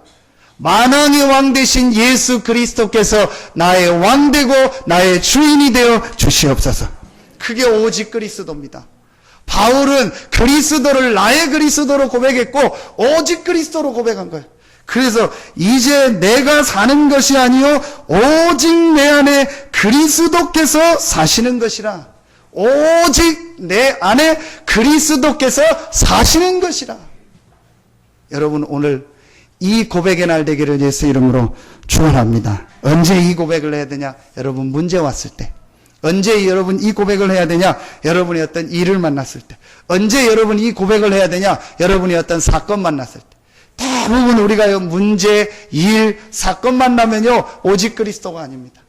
만왕의 왕 되신 예수 그리스도께서 나의 왕 되고 나의 주인이 되어 주시옵소서. 그게 오직 그리스도입니다. 바울은 그리스도를 나의 그리스도로 고백했고 오직 그리스도로 고백한 거예요. 그래서 이제 내가 사는 것이 아니요 오직 내 안에 그리스도께서 사시는 것이라. 오직 내 안에 그리스도께서 사시는 것이라. 여러분, 오늘 이 고백의 날 되기를 예수 이름으로 축원합니다. 언제 이 고백을 해야 되냐? 여러분, 문제 왔을 때. 언제 여러분 이 고백을 해야 되냐? 여러분이 어떤 일을 만났을 때. 언제 여러분 이 고백을 해야 되냐? 여러분이 어떤 사건 만났을 때. 대부분 우리가 문제, 일, 사건 만나면요 오직 그리스도가 아닙니다.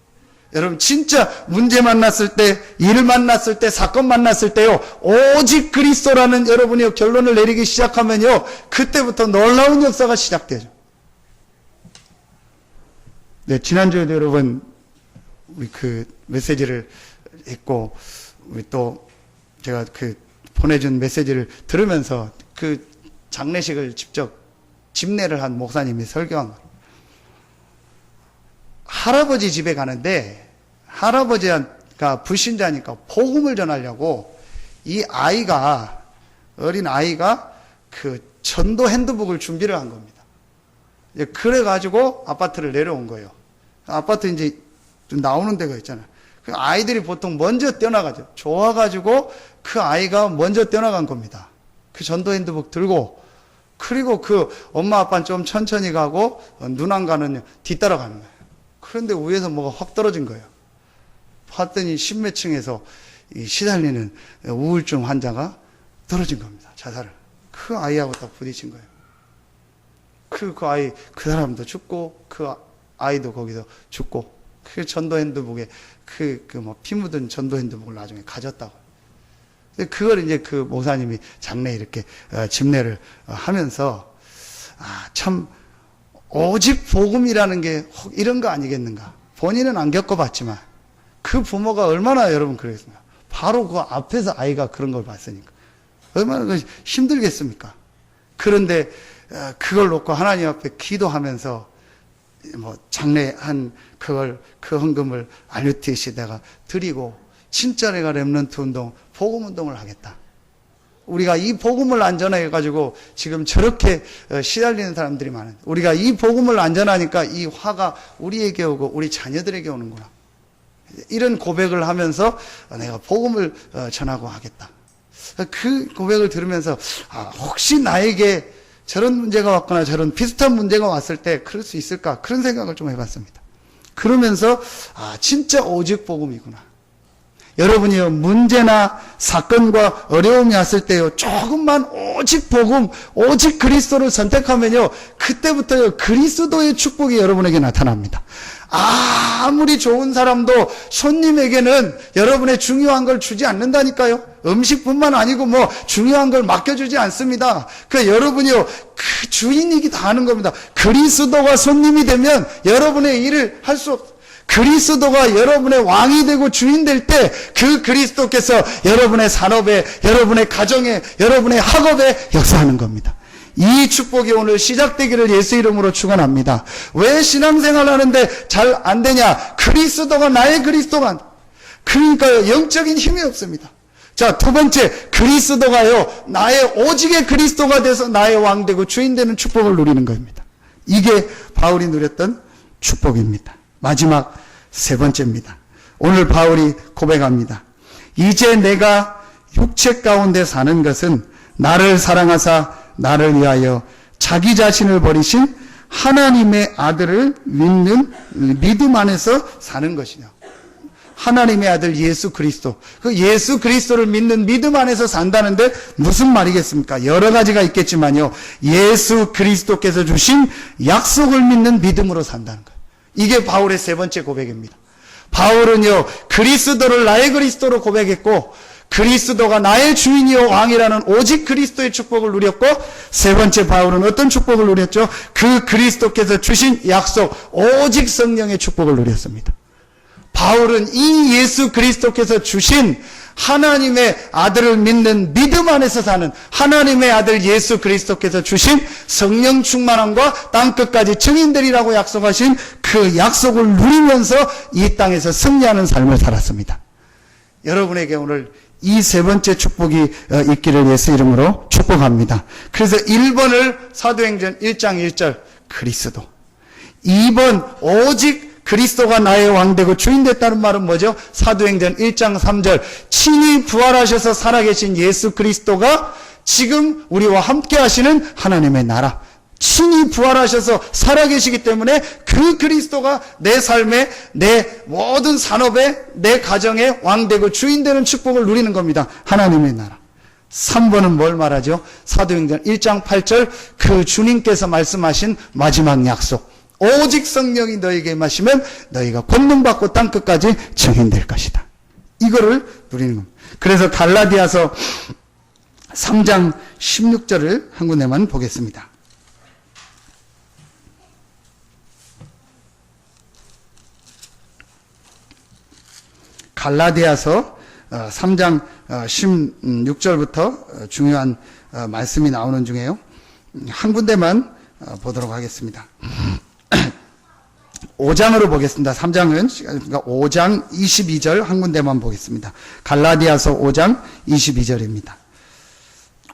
여러분, 진짜 문제 만났을 때, 일 만났을 때, 사건 만났을 때요 오직 그리스도라는 여러분이 결론을 내리기 시작하면요 그때부터 놀라운 역사가 시작되죠. 네, 지난주에도 여러분 우리 그 메시지를 했고, 우리 또 제가 그 보내준 메시지를 들으면서 그 장례식을 직접 집례를 한 목사님이 설교한 거예요. 할아버지 집에 가는데 할아버지가 불신자니까 복음을 전하려고 이 아이가, 어린 아이가 그 전도 핸드북을 준비를 한 겁니다. 그래가지고 아파트를 내려온 거예요. 아파트 이제 좀 나오는 데가 있잖아요. 그 아이들이 보통 먼저 뛰어나가죠. 좋아가지고 그 아이가 먼저 뛰어나간 겁니다. 그 전도 핸드북 들고. 그리고 그 엄마 아빠는 좀 천천히 가고 누난가는 뒤따라가는 거예요. 그런데 위에서 뭐가 확 떨어진 거예요. 봤더니 십몇 층에서 시달리는 우울증 환자가 떨어진 겁니다. 자살을. 그 아이하고 딱 부딪힌 거예요. 그 아이, 그 사람도 죽고, 그 아이도 거기서 죽고, 그 전도 핸드북에 피 묻은 전도 핸드북을 나중에 가졌다고. 그걸 이제 그 목사님이 장례 이렇게 집례를 하면서, 참, 오직 복음이라는 게 이런 거 아니겠는가. 본인은 안 겪어봤지만 그 부모가 얼마나 여러분 그러겠습니까. 바로 그 앞에서 아이가 그런 걸 봤으니까 얼마나 힘들겠습니까. 그런데 그걸 놓고 하나님 앞에 기도하면서 뭐 장례한 그 헌금을 RUTC에다가 드리고 진짜 내가 렘넌트 운동, 복음 운동을 하겠다. 우리가 이 복음을 안 전해가지고 지금 저렇게 시달리는 사람들이 많은데, 우리가 이 복음을 안 전하니까 이 화가 우리에게 오고 우리 자녀들에게 오는구나. 이런 고백을 하면서 내가 복음을 전하고 하겠다. 그 고백을 들으면서 혹시 나에게 저런 문제가 왔거나 저런 비슷한 문제가 왔을 때 그럴 수 있을까? 그런 생각을 좀 해봤습니다. 그러면서 진짜 오직 복음이구나. 여러분이요, 문제나 사건과 어려움이 왔을 때요, 조금만 오직 복음, 오직 그리스도를 선택하면요, 그때부터요, 그리스도의 축복이 여러분에게 나타납니다. 아무리 좋은 사람도 손님에게는 여러분의 중요한 걸 주지 않는다니까요. 음식뿐만 아니고 뭐 중요한 걸 맡겨주지 않습니다. 그러니까 여러분이요, 그 주인이기 다 하는 겁니다. 그리스도가 손님이 되면 여러분의 일을 할 수 없어요. 그리스도가 여러분의 왕이 되고 주인 될 때 그 그리스도께서 여러분의 산업에, 여러분의 가정에, 여러분의 학업에 역사하는 겁니다. 이 축복이 오늘 시작되기를 예수 이름으로 축원합니다. 왜 신앙생활 하는데 잘 안 되냐? 그리스도가 나의 그리스도가, 그러니까 영적인 힘이 없습니다. 자, 두 번째, 그리스도가요, 나의 오직의 그리스도가 돼서 나의 왕 되고 주인 되는 축복을 누리는 겁니다. 이게 바울이 누렸던 축복입니다. 마지막 세 번째입니다. 오늘 바울이 고백합니다. 이제 내가 육체 가운데 사는 것은 나를 사랑하사 나를 위하여 자기 자신을 버리신 하나님의 아들을 믿는 믿음 안에서 사는 것이냐. 하나님의 아들 예수 그리스도, 그 예수 그리스도를 믿는 믿음 안에서 산다는데 무슨 말이겠습니까? 여러 가지가 있겠지만요, 예수 그리스도께서 주신 약속을 믿는 믿음으로 산다는 거예요. 이게 바울의 세 번째 고백입니다. 바울은요, 그리스도를 나의 그리스도로 고백했고, 그리스도가 나의 주인이요 왕이라는 오직 그리스도의 축복을 누렸고, 세 번째 바울은 어떤 축복을 누렸죠? 그 그리스도께서 주신 약속, 오직 성령의 축복을 누렸습니다. 바울은 이 예수 그리스도께서 주신 하나님의 아들을 믿는 믿음 안에서 사는 하나님의 아들 예수 그리스도께서 주신 성령 충만함과 땅끝까지 증인들이라고 약속하신 그 약속을 누리면서 이 땅에서 승리하는 삶을 살았습니다. 여러분에게 오늘 이 세 번째 축복이 있기를 예수 이름으로 축복합니다. 그래서 1번을 사도행전 1장 1절 그리스도, 2번 오직 그리스도가 나의 왕되고 주인 됐다는 말은 뭐죠? 사도행전 1장 3절 친히 부활하셔서 살아계신 예수 그리스도가 지금 우리와 함께 하시는 하나님의 나라, 친히 부활하셔서 살아계시기 때문에 그 그리스도가 내 삶에, 내 모든 산업에, 내 가정에 왕되고 주인 되는 축복을 누리는 겁니다. 하나님의 나라. 3번은 뭘 말하죠? 사도행전 1장 8절 그 주님께서 말씀하신 마지막 약속, 오직 성령이 너에게 임하시면 너희가 권능받고 땅끝까지 증인될 것이다. 이거를 누리는 겁니다. 그래서 갈라디아서 3장 16절을 한 군데만 보겠습니다. 갈라디아서 3장 16절부터 중요한 말씀이 나오는 중에요, 한 군데만 보도록 하겠습니다. 5장으로 보겠습니다. 3장은, 그러니까 5장 22절 한 군데만 보겠습니다. 갈라디아서 5장 22절입니다.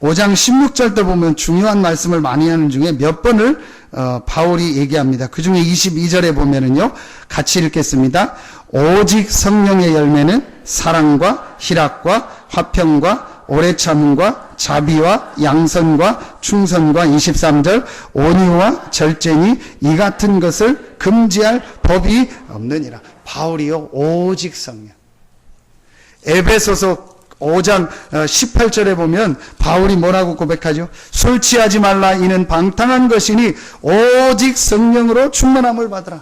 5장 16절 때 보면 중요한 말씀을 많이 하는 중에 몇 번을 바울이 얘기합니다. 그 중에 22절에 보면은요, 같이 읽겠습니다. 오직 성령의 열매는 사랑과 희락과 화평과 오래 참음과 자비와 양선과 충성과 23절 온유와 절제니 이 같은 것을 금지할 법이 없느니라. 바울이요, 오직 성령. 에베소서 5장 18절에 보면 바울이 뭐라고 고백하죠? 술 취하지 말라, 이는 방탕한 것이니 오직 성령으로 충만함을 받으라.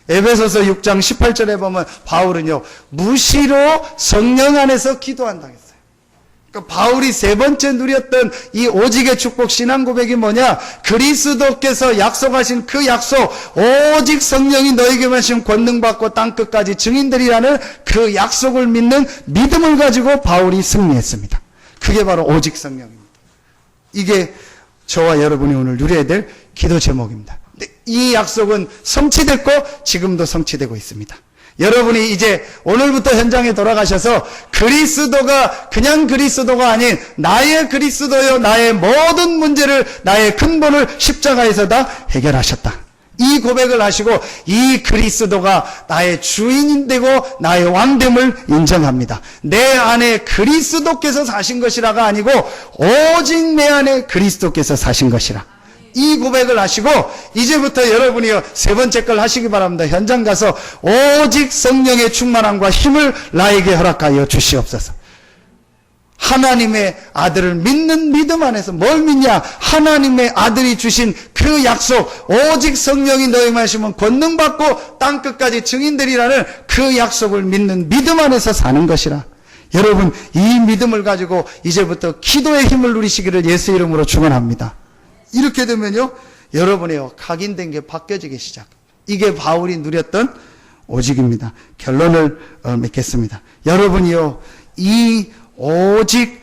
에베소서 6장 18절에 보면 바울은요, 무시로 성령 안에서 기도한다 했어요. 그러니까 바울이 세 번째 누렸던 이 오직의 축복 신앙 고백이 뭐냐? 그리스도께서 약속하신 그 약속, 오직 성령이 너에게 마신 권능 받고 땅끝까지 증인들이라는 그 약속을 믿는 믿음을 가지고 바울이 승리했습니다. 그게 바로 오직 성령입니다. 이게 저와 여러분이 오늘 누려야 될 기도 제목입니다. 이 약속은 성취됐고 지금도 성취되고 있습니다. 여러분이 이제 오늘부터 현장에 돌아가셔서 그리스도가 그냥 그리스도가 아닌 나의 그리스도요, 나의 모든 문제를, 나의 근본을 십자가에서 다 해결하셨다. 이 고백을 하시고 이 그리스도가 나의 주인이 되고 나의 왕됨을 인정합니다. 내 안에 그리스도께서 사신 것이라가 아니고 오직 내 안에 그리스도께서 사신 것이라. 이 고백을 하시고 이제부터 여러분이요, 세 번째 걸 하시기 바랍니다. 현장 가서 오직 성령의 충만함과 힘을 나에게 허락하여 주시옵소서. 하나님의 아들을 믿는 믿음 안에서 뭘 믿냐? 하나님의 아들이 주신 그 약속, 오직 성령이 너희 마시면 권능 받고 땅끝까지 증인들이라는 그 약속을 믿는 믿음 안에서 사는 것이라. 여러분, 이 믿음을 가지고 이제부터 기도의 힘을 누리시기를 예수 이름으로 축원합니다. 이렇게 되면요, 여러분의 각인된 게 바뀌어지기 시작. 이게 바울이 누렸던 오직입니다. 결론을 맺겠습니다. 여러분이요, 이 오직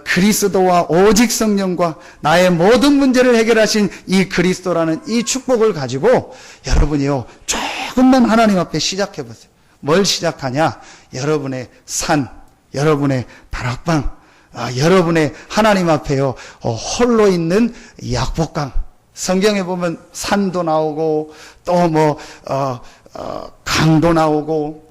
그리스도와 오직 성령과 나의 모든 문제를 해결하신 이 그리스도라는 이 축복을 가지고 여러분이요 조금만 하나님 앞에 시작해 보세요. 뭘 시작하냐? 여러분의 산, 여러분의 다락방, 여러분의 하나님 앞에요 홀로 있는 약복강. 성경에 보면 산도 나오고 또 뭐 강도 나오고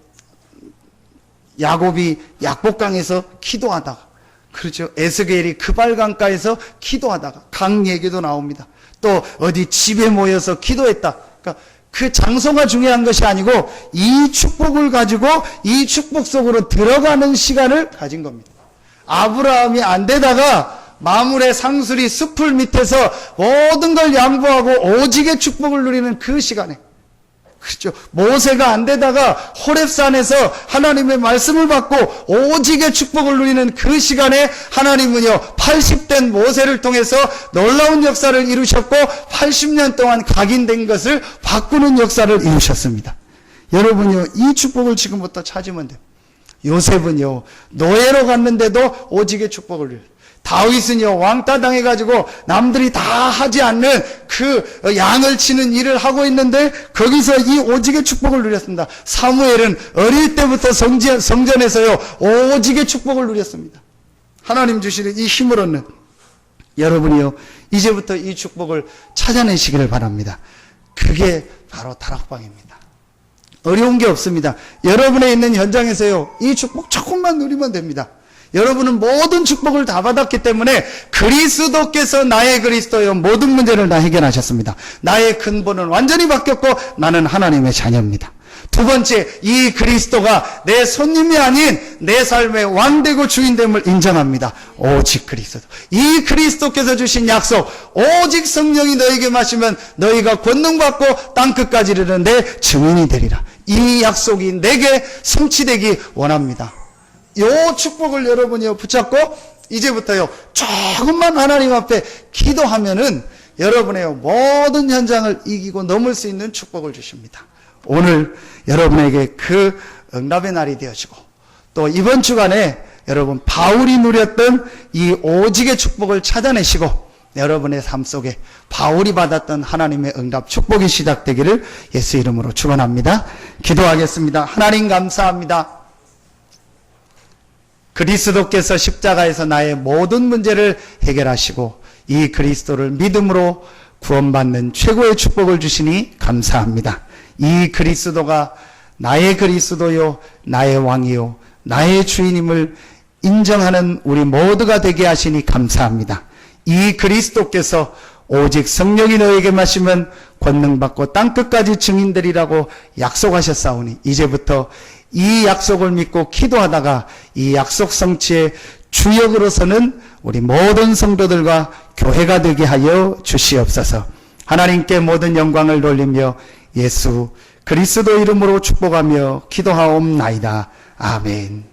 야곱이 약복강에서 기도하다가 그렇죠. 에스겔이 그발강가에서 기도하다가 강 얘기도 나옵니다. 또 어디 집에 모여서 기도했다. 그러니까 그 장소가 중요한 것이 아니고 이 축복을 가지고 이 축복 속으로 들어가는 시간을 가진 겁니다. 아브라함이 안 되다가 마물의 상수리 숲을 밑에서 모든 걸 양보하고 오직의 축복을 누리는 그 시간에 그렇죠. 모세가 안 되다가 호렙산에서 하나님의 말씀을 받고 오직의 축복을 누리는 그 시간에 하나님은요 80된 모세를 통해서 놀라운 역사를 이루셨고 80년 동안 각인된 것을 바꾸는 역사를 이루셨습니다. 여러분요 이 축복을 지금부터 찾으면 돼요. 요셉은요 노예로 갔는데도 오직의 축복을 누려요. 다윗은요 왕따 당해가지고 남들이 다 하지 않는 그 양을 치는 일을 하고 있는데 거기서 이 오직의 축복을 누렸습니다. 사무엘은 어릴 때부터 성전에서요 오직의 축복을 누렸습니다. 하나님 주시는 이 힘을 얻는 여러분이요 이제부터 이 축복을 찾아내시기를 바랍니다. 그게 바로 다락방입니다. 어려운 게 없습니다. 여러분의 있는 현장에서요 이 축복 조금만 누리면 됩니다. 여러분은 모든 축복을 다 받았기 때문에 그리스도께서 나의 그리스도여 모든 문제를 다 해결하셨습니다. 나의 근본은 완전히 바뀌었고 나는 하나님의 자녀입니다. 두 번째, 이 그리스도가 내 손님이 아닌 내 삶의 왕되고 주인됨을 인정합니다. 오직 그리스도. 이 그리스도께서 주신 약속, 오직 성령이 너에게 마시면 너희가 권능받고 땅끝까지 이르는 내 증인이 되리라. 이 약속이 내게 성취되기 원합니다. 요 축복을 여러분이 붙잡고 이제부터요 조금만 하나님 앞에 기도하면은 여러분의 모든 현장을 이기고 넘을 수 있는 축복을 주십니다. 오늘 여러분에게 그 응답의 날이 되어지고 또 이번 주간에 여러분 바울이 누렸던 이 오직의 축복을 찾아내시고 여러분의 삶 속에 바울이 받았던 하나님의 응답 축복이 시작되기를 예수 이름으로 축원합니다. 기도하겠습니다. 하나님 감사합니다. 그리스도께서 십자가에서 나의 모든 문제를 해결하시고 이 그리스도를 믿음으로 구원받는 최고의 축복을 주시니 감사합니다. 이 그리스도가 나의 그리스도요 나의 왕이요 나의 주인임을 인정하는 우리 모두가 되게 하시니 감사합니다. 이 그리스도께서 오직 성령이 너에게 마시면 권능받고 땅끝까지 증인되리라고 약속하셨사오니 이제부터 이 약속을 믿고 기도하다가 이 약속 성취의 주역으로서는 우리 모든 성도들과 교회가 되게 하여 주시옵소서. 하나님께 모든 영광을 돌리며 예수 그리스도 이름으로 축복하며 기도하옵나이다. 아멘.